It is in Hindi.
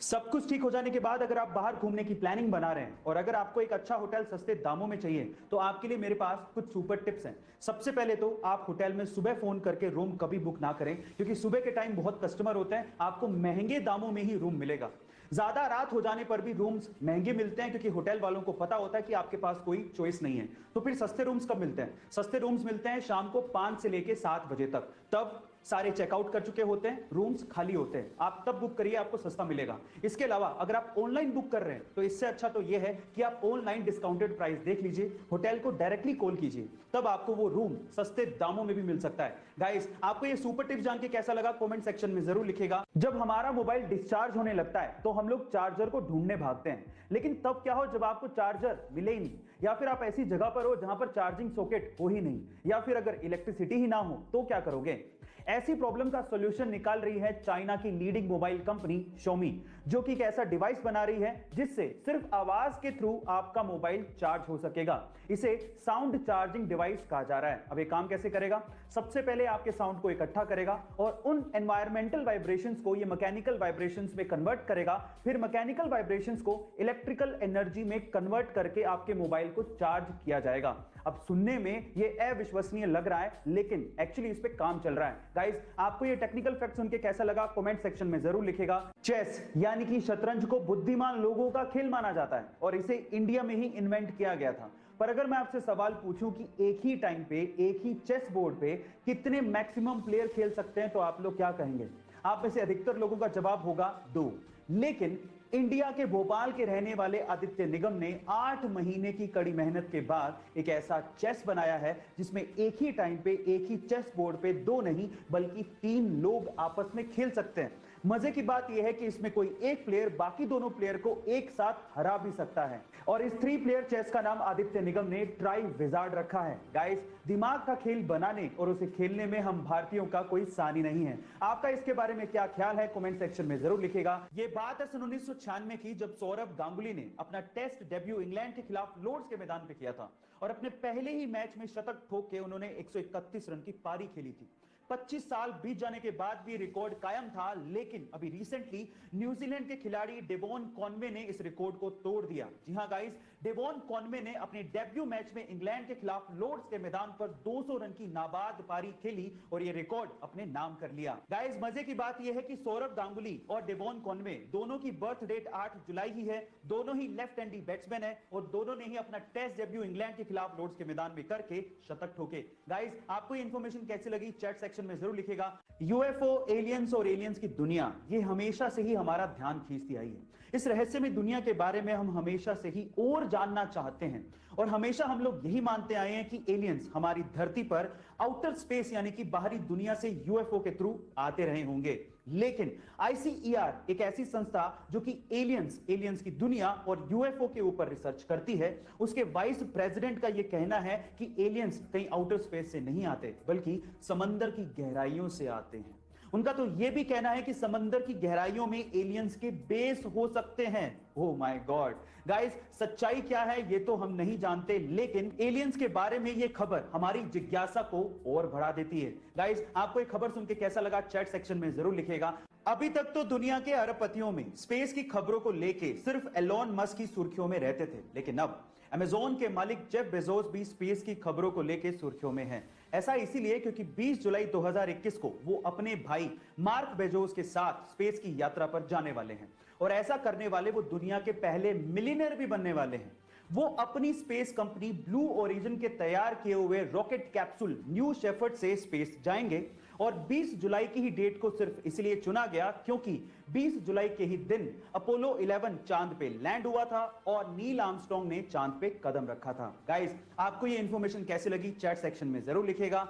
सब कुछ ठीक हो जाने के बाद अगर आप बाहर घूमने की प्लानिंग बना रहे हैं और अगर आपको एक अच्छा होटल सस्ते दामों में चाहिए तो आपके लिए मेरे पास कुछ सुपर टिप्स हैं। सबसे पहले तो आप होटल में सुबह फोन करके रूम कभी बुक ना करें, क्योंकि सुबह के टाइम बहुत कस्टमर होते हैं, आपको महंगे दामों में ही रूम मिलेगा। ज्यादा रात हो जाने पर भी रूम्स महंगे मिलते हैं, क्योंकि होटल वालों को पता होता है कि आपके पास कोई चॉइस नहीं है। तो फिर सस्ते रूम्स कब मिलते हैं? सस्ते रूम्स मिलते हैं शाम को 5 से लेके 7 बजे तक। तब सारे चेकआउट कर चुके होते हैं, रूम्स खाली होते हैं, आप तब बुक करिए, आपको सस्ता मिलेगा। इसके अलावा अगर आप ऑनलाइन बुक कर रहे हैं तो इससे अच्छा तो यह है कि आप ऑनलाइन डिस्काउंटेड प्राइस देख लीजिए, होटल को डायरेक्टली कॉल कीजिए, तब आपको वो रूम सस्ते दामों में भी मिल सकता है। गाइस, आपको ये सुपर टिप्स जान के कैसा लगा कमेंट सेक्शन में जरूर लिखिएगा। जब हमारा मोबाइल डिस्चार्ज होने लगता है तो हम लोग चार्जर को ढूंढने भागते हैं, लेकिन तब क्या हो जब आपको चार्जर मिले ही नहीं, या फिर आप ऐसी जगह पर हो जहां पर चार्जिंग सॉकेट हो ही नहीं, या फिर अगर इलेक्ट्रिसिटी ही ना हो तो क्या करोगे? ऐसी प्रॉब्लम का सॉल्यूशन निकाल रही है चाइना की लीडिंग मोबाइल कंपनी Xiaomi, जो कि एक ऐसा डिवाइस बना रही है जिससे सिर्फ आवाज के थ्रू आपका मोबाइल चार्ज हो सकेगा। इसे साउंड चार्जिंग डिवाइस कहा जा रहा है। अब ये काम कैसे करेगा? सबसे पहले आपके साउंड को इकट्ठा करेगा और उन एनवायरमेंटल वाइब्रेशंस को ये मैकेनिकल वाइब्रेशंस में कन्वर्ट करेगा, फिर मैकेनिकल वाइब्रेशंस को इलेक्ट्रिकल एनर्जी में कन्वर्ट करके आपके मोबाइल को चार्ज किया जाएगा। अब सुनने में ये अविश्वसनीय लग रहा है, लेकिन एक्चुअली इस पे काम चल रहा है। गाइस, आपको ये टेक्निकल फैक्ट सुन के कैसा लगा कमेंट सेक्शन में जरूर लिखेगा। चेस यानी कि शतरंज को बुद्धिमान लोगों का खेल माना जाता है और इसे इंडिया में ही इन्वेंट किया गया था। पर अगर मैं आपसे सवाल पूछूं कि एक ही टाइम पे एक ही चेस बोर्ड पे कितने मैक्सिमम प्लेयर खेल सकते हैं, तो आप लोग क्या कहेंगे? आप में से अधिकतर लोगों का जवाब होगा 2। लेकिन इंडिया के भोपाल के रहने वाले आदित्य निगम ने 8 महीने की कड़ी मेहनत के बाद एक ऐसा चेस बनाया है जिसमें एक ही टाइम पे एक ही चेस बोर्ड पे 2 नहीं बल्कि 3 लोग आपस में खेल सकते हैं। मजे की बात यह है कि इसमें कोई एक प्लेयर बाकी दोनों प्लेयर को एक साथ हरा भी सकता है, और इस 3 प्लेयर चेस का नाम आदित्य निगम ने ट्राई विजार्ड रखा है। गाइस, दिमाग का खेल बनाने और उसे खेलने में हम भारतीयों का कोई सानी नहीं है। आपका इसके बारे में क्या ख्याल है कमेंट सेक्शन में जरूर लिखेगा। ये बात है सन 1996 की, जब सौरभ गांगुली ने अपना टेस्ट डेब्यू इंग्लैंड के खिलाफ लॉर्ड्स के मैदान पे किया था और अपने पहले ही मैच में शतक ठोक के उन्होंने 131 रन की पारी खेली थी। 25 साल बीत जाने के बाद भी रिकॉर्ड कायम था, लेकिन अभी रिसेंटली न्यूजीलैंड के खिलाड़ी डेवॉन कॉनवे ने इस रिकॉर्ड को तोड़ दिया। जी हां गाइस, डेवॉन कॉनवे ने अपने डेब्यू मैच में इंग्लैंड के खिलाफ लॉर्ड्स के मैदान पर 200 रन की नाबाद पारी खेली और यह रिकॉर्ड अपने नाम कर लिया। गाइस, मजे की बात यह है कि सौरभ गांगुली और डेवॉन कॉनवे दोनों की बर्थ डेट 8 जुलाई ही है, दोनों ही लेफ्ट हैंडी बैट्समैन है और दोनों ने ही अपना टेस्ट डेब्यू इंग्लैंड के खिलाफ लॉर्ड्स के मैदान में करके शतक ठोके। गाइस, आपको ये इंफॉर्मेशन कैसी लगी चैट सेक्शन में जरूर लिखेगा। यूएफओ, एलियंस और एलियंस की दुनिया, ये हमेशा से ही हमारा ध्यान खींचती आई है। इस रहस्यमय दुनिया के बारे में हम हमेशा से ही और जानना चाहते हैं और हमेशा हम लोग यही मानते आए हैं कि एलियंस हमारी धरती पर आउटर स्पेस यानी कि बाहरी दुनिया से यूएफओ के थ्रू आते रहे होंगे। लेकिन आईसीईआर एक ऐसी संस्था जो कि एलियंस की दुनिया और यूएफओ के ऊपर रिसर्च करती है, उसके वाइस प्रेसिडेंट का यह कहना है कि एलियंस कहीं आउटर स्पेस से नहीं आते बल्कि समंदर की गहराइयों से आते हैं। उनका तो यह भी कहना है कि समंदर की गहराइयों में एलियंस के बेस हो सकते हैं। ओह माय गॉड गाइस, सच्चाई क्या है ये तो हम नहीं जानते, लेकिन एलियंस के बारे में यह खबर हमारी जिज्ञासा को और बढ़ा देती है। गाइस, आपको ये खबर सुन के कैसा लगा चैट सेक्शन में जरूर लिखेगा। अभी तक तो दुनिया के अरबपतियों में स्पेस की खबरों को लेके सिर्फ एलोन मस्क की सुर्खियों में रहते थे, लेकिन अब अमेज़न के मालिक जेफ बेजोस भी स्पेस की खबरों को लेके सुर्खियों में हैं। ऐसा इसीलिए क्योंकि 20 जुलाई 2021 को वो अपने भाई मार्क बेजोस के साथ स्पेस की यात्रा पर जाने वाले हैं और ऐसा करने वाले वो दुनिया के पहले मिलियनेयर भी बनने वाले हैं। वो अपनी स्पेस कंपनी ब्लू ओरिजिन के तैयार किए हुए रॉकेट कैप्सूल न्यू शेफर्ड से स्पेस जाएंगे और 20 जुलाई की ही डेट को सिर्फ इसलिए चुना गया क्योंकि 20 जुलाई के ही दिन अपोलो 11 चांद पे लैंड हुआ था और नील आर्मस्ट्रांग ने चांद पे कदम रखा था। गाइस, आपको ये इंफॉर्मेशन कैसी लगी चैट सेक्शन में जरूर लिखेगा।